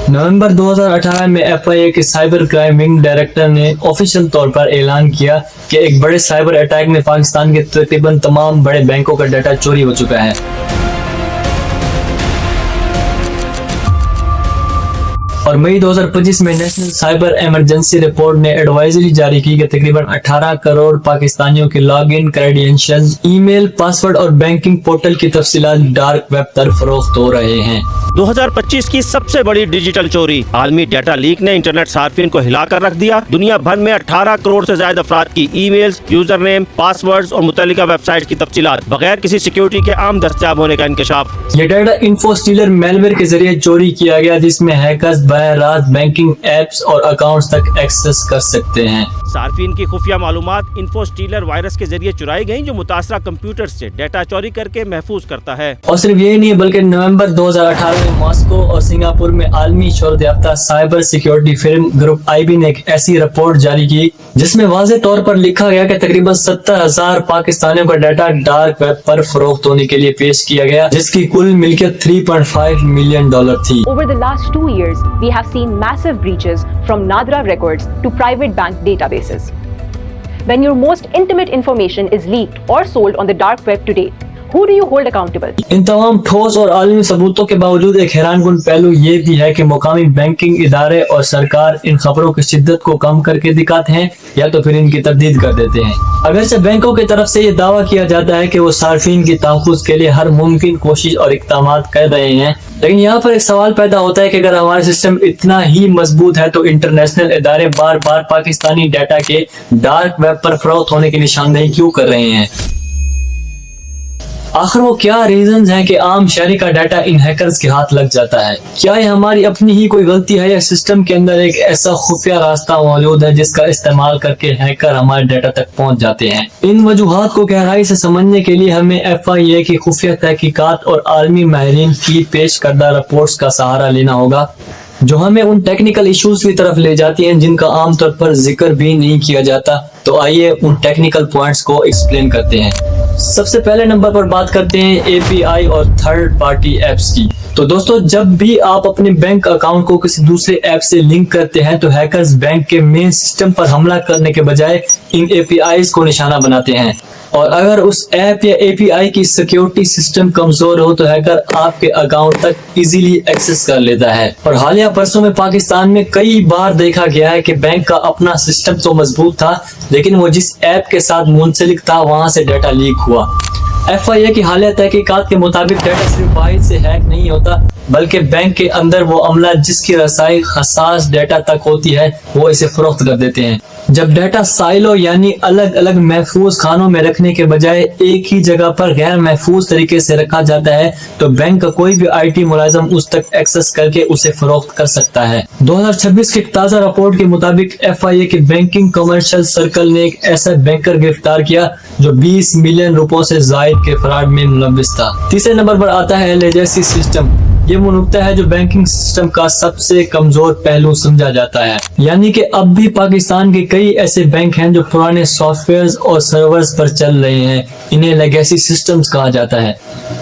नवंबर 2018 में FIA के cyber crime wing director ने ऑफिशियल तौर पर ऐलान किया कि एक बड़े साइबर अटैक में पाकिस्तान के तकरीबन तमाम बड़े बैंकों का डाटा चोरी हो चुका है। और मई 2025 में नेशनल साइबर इमरजेंसी रिपोर्ट ने एडवाइजरी जारी की कि तकरीबन 18 करोड़ पाकिस्तानियों के log in credentials, email, password और बैंकिंग पोर्टल की तफसीलात डार्क वेब पर फरोख्त हो रहे हैं। 2025 की सबसे बड़ी डिजिटल चोरी। आलमी डाटा लीक ने इंटरनेट सार्फिन को हिलाकर रख दिया। दुनिया भर में 18 करोड़ से ज्यादा अफराद की ईमेल्स, यूजर नेम, पासवर्ड्स और मुतल्लिका वेबसाइट की तफसीलात बगैर किसी सिक्योरिटी के आम दस्तयाब होने का इंकशाफ। ये डाटा इन्फोस्टीलर मेलवेयर के जरिए चोरी किया गया, जिसमें हैकर्स बराह रास्त बैंकिंग एप्स और अकाउंट्स तक एक्सेस कर सकते हैं। सार्फिन की खुफिया मालूमात इन्फोस्टीलर वायरस के जरिए चुराई गयी, जो मुतासरा कंप्यूटर से डाटा चोरी करके महफूज करता है। और सिर्फ यही नहीं बल्कि नवंबर 2018 में मॉस्को और सिंगापुर में आलमी शोहरत याफ्ता cyber security firm group IB ने एक ऐसी रिपोर्ट जारी की जिसमें वाज़ेह तौर पर लिखा गया कि तकरीबन 70,000 पाकिस्तानियों का डाटा डार्क वेब पर फरोख्त होने के लिए पेश किया गया, जिसकी कुल मिल्कियत $3.5 मिलियन थी। Over the last 2 years, we have seen massive breaches from Nadra records to private bank databases. When your most intimate information is leaked or sold on the dark web today, who do you hold accountable? इन तमाम ठोस और आलमी सबूतों के बावजूद एक हैरानकुन पहलू ये भी है कि मुकामी बैंकिंग इदारे और सरकार इन खबरों की शिद्दत को कम करके दिखाते हैं या तो फिर इनकी तरदीद कर देते हैं। अगरचे बैंकों की तरफ से ये दावा किया जाता है कि वो सार्फिन की तहफ़्फ़ुज़ के लिए हर मुमकिन कोशिश और इक़दाम कर रहे हैं, लेकिन यहाँ पर एक सवाल पैदा होता है कि अगर हमारा सिस्टम इतना ही मजबूत है तो इंटरनेशनल इदारे बार बार पाकिस्तानी डाटा के डार्क वेब पर फरोख्त होने की निशानदेही क्यों कर रहे हैं? आखिर वो क्या रीजंस हैं कि आम शहरी का डाटा इन हैकर्स के हाथ लग जाता है? क्या ये हमारी अपनी ही कोई गलती है या सिस्टम के अंदर एक ऐसा खुफिया रास्ता मौजूद है जिसका इस्तेमाल करके हैकर हमारे डाटा तक पहुंच जाते हैं? इन वजूहात को गहराई से समझने के लिए हमें FIA की खुफिया तहकीकात और आलमी माहिरीन की पेश करदा रिपोर्ट्स का सहारा लेना होगा, जो हमें उन टेक्निकल इश्यूज की तरफ ले जाती हैं जिनका आमतौर पर जिक्र भी नहीं किया जाता। तो आइए उन टेक्निकल पॉइंट्स को एक्सप्लेन करते हैं। सबसे पहले नंबर पर बात करते हैं API और थर्ड पार्टी एप्स की। तो दोस्तों, जब भी आप अपने बैंक अकाउंट को किसी दूसरे ऐप से लिंक करते हैं तो हैकर्स बैंक के मेन सिस्टम पर हमला करने के बजाय इन APIs को निशाना बनाते हैं, और अगर उस ऐप या API की सिक्योरिटी सिस्टम कमजोर हो तो हैकर आपके अकाउंट तक इजीली एक्सेस कर लेता है। और हालिया बरसों में पाकिस्तान में कई बार देखा गया है कि बैंक का अपना सिस्टम तो मजबूत था, लेकिन वो जिस ऐप के साथ मुंसलिक था वहां से डाटा लीक हुआ। FIA की हालिया तहकीकात के मुताबिक डाटा सिर्फ बाहर से हैक नहीं होता, बल्कि बैंक के अंदर वो अमला जिसकी रसाई हसास डाटा तक होती है वो इसे फरोख्त कर देते हैं। जब डाटा साइलो यानी अलग अलग महफूज खानों में रखने के बजाय एक ही जगह पर गैर महफूज तरीके से रखा जाता है तो बैंक का कोई भी IT मुलाजिम उस तक एक्सेस करके उसे फरोख्त कर सकता है। 2026 की ताज़ा रिपोर्ट के मुताबिक FIA के बैंकिंग कमर्शियल सर्कल ने एक ऐसा बैंकर गिरफ्तार किया जो 20 मिलियन रुपयों से जायद के फ्रॉड में मुलव्विस था। तीसरे नंबर पर आता है लेजेसी सिस्टम। ये वो नुक्ता है जो बैंकिंग सिस्टम का सबसे कमजोर पहलू समझा जाता है, यानी कि अब भी पाकिस्तान के कई ऐसे बैंक हैं जो पुराने सॉफ्टवेयर्स और सर्वर्स पर चल रहे हैं। इन्हें लेगेसी सिस्टम्स कहा जाता है।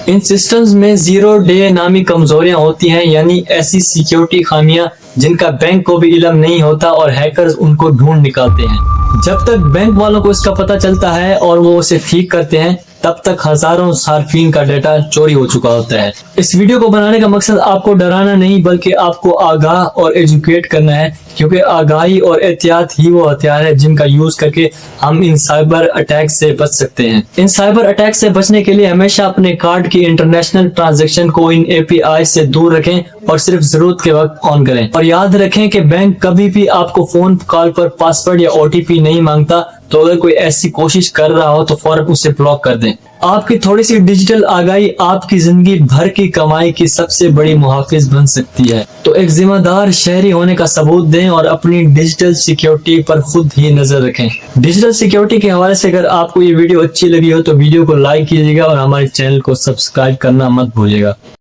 इन सिस्टम्स में 0 डे नामी कमजोरियां होती हैं, यानी ऐसी सिक्योरिटी खामियां जिनका बैंक को भी इल्म नहीं होता और हैकर्स उनको ढूंढ निकालते हैं। जब तक बैंक वालों को इसका पता चलता है और वो उसे ठीक करते हैं, तब तक हजारों सार्फिन का डाटा चोरी हो चुका होता है। इस वीडियो को बनाने का मकसद आपको डराना नहीं बल्कि आपको आगाह और एजुकेट करना है, क्योंकि आगाही और एहतियात ही वो हथियार है जिनका यूज करके हम इन साइबर अटैक से बच सकते हैं। इन साइबर अटैक से बचने के लिए हमेशा अपने कार्ड की इंटरनेशनल ट्रांजैक्शन को इन API से दूर रखें और सिर्फ जरूरत के वक्त ऑन करें। और याद रखें कि बैंक कभी भी आपको फोन कॉल पर पासवर्ड या OTP नहीं मांगता, तो अगर कोई ऐसी कोशिश कर रहा हो तो फौरन उसे ब्लॉक कर दें। आपकी थोड़ी सी डिजिटल आगाही आपकी जिंदगी भर की कमाई की सबसे बड़ी मुहाफिज बन सकती है। तो एक जिम्मेदार शहरी होने का सबूत दें और अपनी डिजिटल सिक्योरिटी पर खुद ही नजर रखें। डिजिटल सिक्योरिटी के हवाले से अगर आपको ये वीडियो अच्छी लगी हो तो वीडियो को लाइक कीजिएगा और हमारे चैनल को सब्सक्राइब करना मत भूलिएगा।